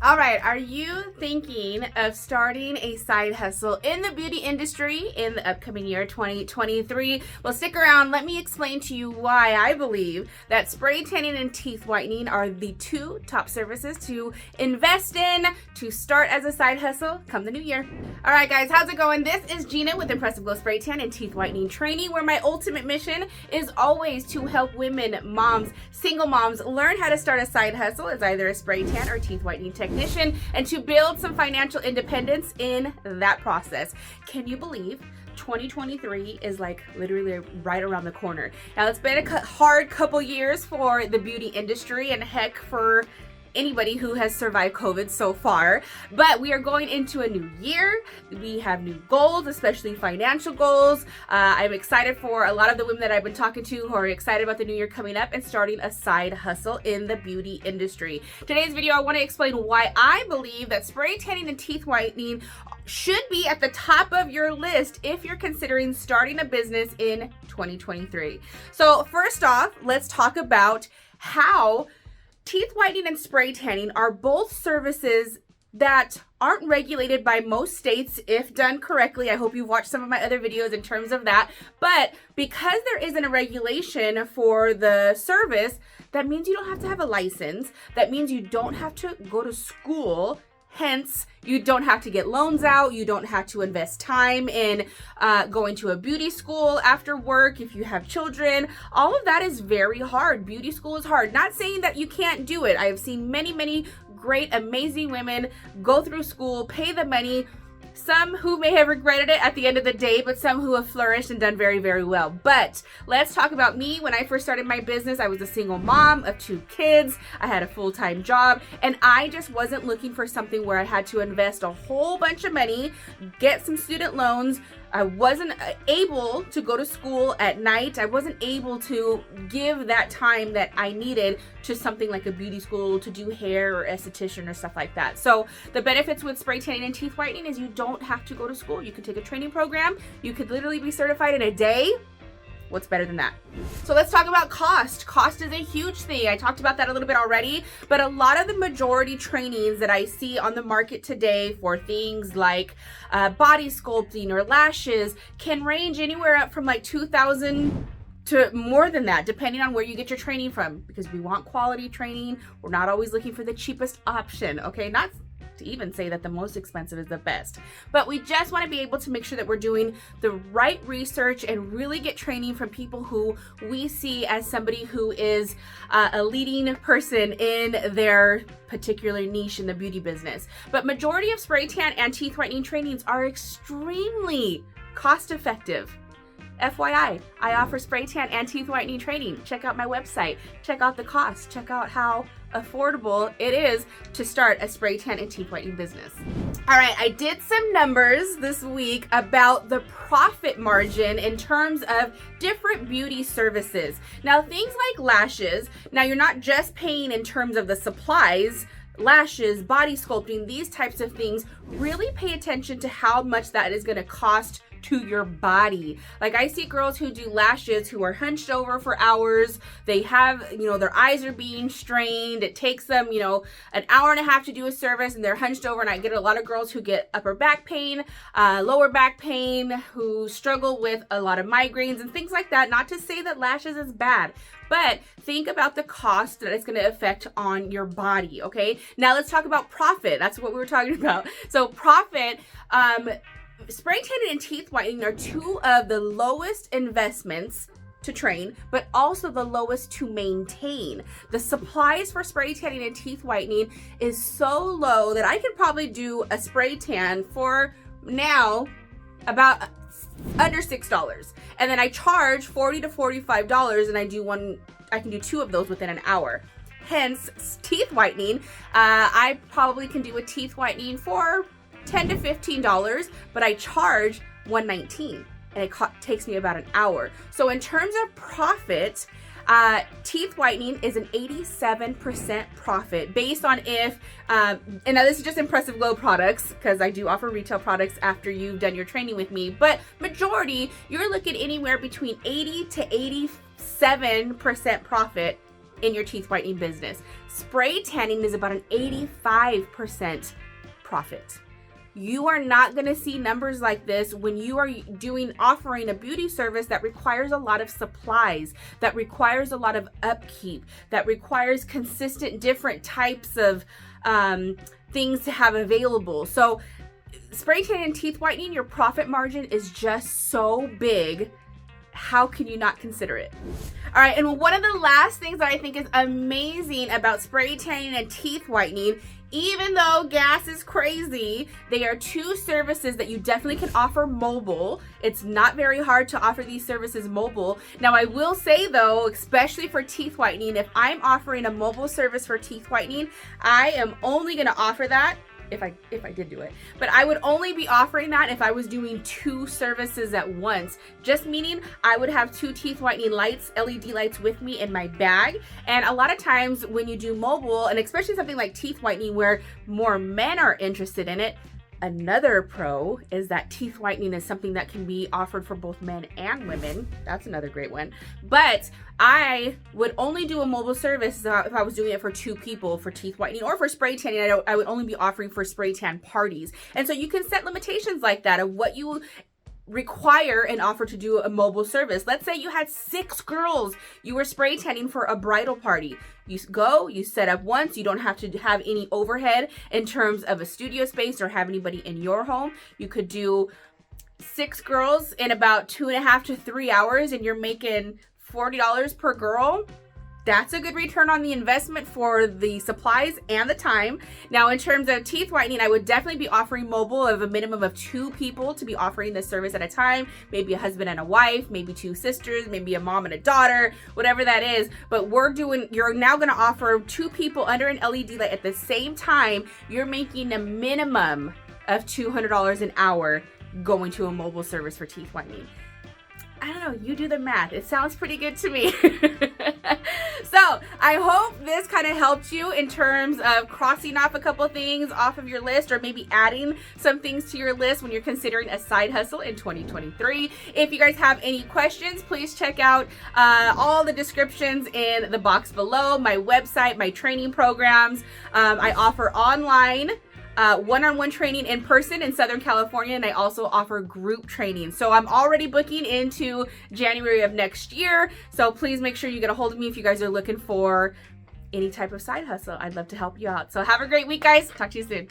All right, are you thinking of starting a side hustle in the beauty industry in the upcoming year 2023? Well, stick around. Let me explain to you why I believe that spray tanning and teeth whitening are the two top services to invest in to start as a side hustle come the new year. All right, guys, how's it going? This is Gina with Impressive Glow Spray Tan and Teeth Whitening Training, where my ultimate mission is always to help women, moms, single moms learn how to start a side hustle as either a spray tan or teeth whitening technician and to build some financial independence in that process. Can you believe 2023 is like literally right around the corner? Now, it's been a hard couple years for the beauty industry and heck for anybody who has survived COVID so far, but we are going into a new year. We have new goals, especially financial goals. I'm excited for a lot of the women that I've been talking to who are excited about the new year coming up and starting a side hustle in the beauty industry. Today's video, I want to explain why I believe that spray tanning and teeth whitening should be at the top of your list if you're considering starting a business in 2023. So first off, let's talk about how teeth whitening and spray tanning are both services that aren't regulated by most states if done correctly. I hope you've watched some of my other videos in terms of that. But because there isn't a regulation for the service, that means you don't have to have a license. That means you don't have to go to school. Hence, you don't have to get loans out. You don't have to invest time in going to a beauty school after work if you have children. All of that is very hard. Beauty school is hard. Not saying that you can't do it. I have seen many great, amazing women go through school, pay the money. Some who may have regretted it at the end of the day, but some who have flourished and done very well. But let's talk about me. When I first started my business, I was a single mom of 2 kids. I had a full-time job, and I just wasn't looking for something where I had to invest a whole bunch of money, get some student loans. I wasn't able to go to school at night. I wasn't able to give that time that I needed to something like a beauty school to do hair or esthetician or stuff like that. So the benefits with spray tanning and teeth whitening is you don't have to go to school. You can take a training program. You could literally be certified in a day. What's better than that? So let's talk about cost. Cost is a huge thing. I talked about that a little bit already, but a lot of the majority trainings that I see on the market today for things like body sculpting or lashes can range anywhere up from like $2,000 to more than that, depending on where you get your training from, because we want quality training. We're not always looking for the cheapest option, okay? Not to even say that the most expensive is the best, but we just want to be able to make sure that we're doing the right research and really get training from people who we see as somebody who is a leading person in their particular niche in the beauty business. But majority of spray tan and teeth whitening trainings are extremely cost effective. FYI, I offer spray tan and teeth whitening training. Check out my website, check out the cost, check out how affordable it is to start a spray tan and teeth whitening business. All right, I did some numbers this week about the profit margin in terms of different beauty services. Now, things like lashes, now you're not just paying in terms of the supplies. Lashes, body sculpting, these types of things, really pay attention to how much that is going to cost to your body. Like, I see girls who do lashes who are hunched over for hours. They have, their eyes are being strained. It takes them, an hour and a half to do a service, and they're hunched over. And I get a lot of girls who get upper back pain, lower back pain, who struggle with a lot of migraines and things like that. Not to say that lashes is bad, but think about the cost that it's going to affect on your body, okay? Now let's talk about profit. That's what we were talking about. So profit, spray tanning and teeth whitening are 2 of the lowest investments to train, but also the lowest to maintain. The supplies for spray tanning and teeth whitening is so low that I could probably do a spray tan for now about under $6. And then I charge $40 to $45 and I can do 2 of those within an hour. Hence, teeth whitening, I probably can do a teeth whitening for $10 to $15, but I charge $119 and it takes me about an hour. So in terms of profit, teeth whitening is an 87% profit based on if, and now this is just Impressive Glow products, because I do offer retail products after you've done your training with me, but majority, you're looking anywhere between 80 to 87% profit in your teeth whitening business. Spray tanning is about an 85% profit. You are not going to see numbers like this when you are offering a beauty service that requires a lot of supplies, that requires a lot of upkeep, that requires consistent different types of things to have available. So spray tanning and teeth whitening, your profit margin is just so big. How can you not consider it? All right, and one of the last things that I think is amazing about spray tanning and teeth whitening, even though gas is crazy, they are two services that you definitely can offer mobile. It's not very hard to offer these services mobile. Now, I will say though, especially for teeth whitening, if I'm offering a mobile service for teeth whitening, I am only gonna offer that if I did do it, but I would only be offering that if I was doing two services at once, just meaning I would have two teeth whitening lights, LED lights with me in my bag. And a lot of times when you do mobile, and especially something like teeth whitening where more men are interested in it, another pro is that teeth whitening is something that can be offered for both men and women. That's another great one. But I would only do a mobile service if I was doing it for two people for teeth whitening, or for spray tanning. I would only be offering for spray tan parties. And so you can set limitations like that of what you require and offer to do a mobile service. Let's say you had 6 girls you were spray tanning for a bridal party. You go, you set up once, you don't have to have any overhead in terms of a studio space or have anybody in your home. You could do 6 girls in about 2.5 to 3 hours and you're making $40 per girl. That's a good return on the investment for the supplies and the time. Now, in terms of teeth whitening, I would definitely be offering mobile of a minimum of 2 people to be offering this service at a time. Maybe a husband and a wife, maybe 2 sisters, maybe a mom and a daughter, whatever that is. But you're now gonna offer 2 people under an LED light at the same time. You're making a minimum of $200 an hour going to a mobile service for teeth whitening. I don't know, you do the math. It sounds pretty good to me. So I hope this kind of helped you in terms of crossing off a couple things off of your list, or maybe adding some things to your list when you're considering a side hustle in 2023. If you guys have any questions, please check out all the descriptions in the box below, my website, my training programs. I offer online one-on-one training in person in Southern California, and I also offer group training. So I'm already booking into January of next year, so please make sure you get a hold of me if you guys are looking for any type of side hustle. I'd love to help you out. So have a great week, guys. Talk to you soon.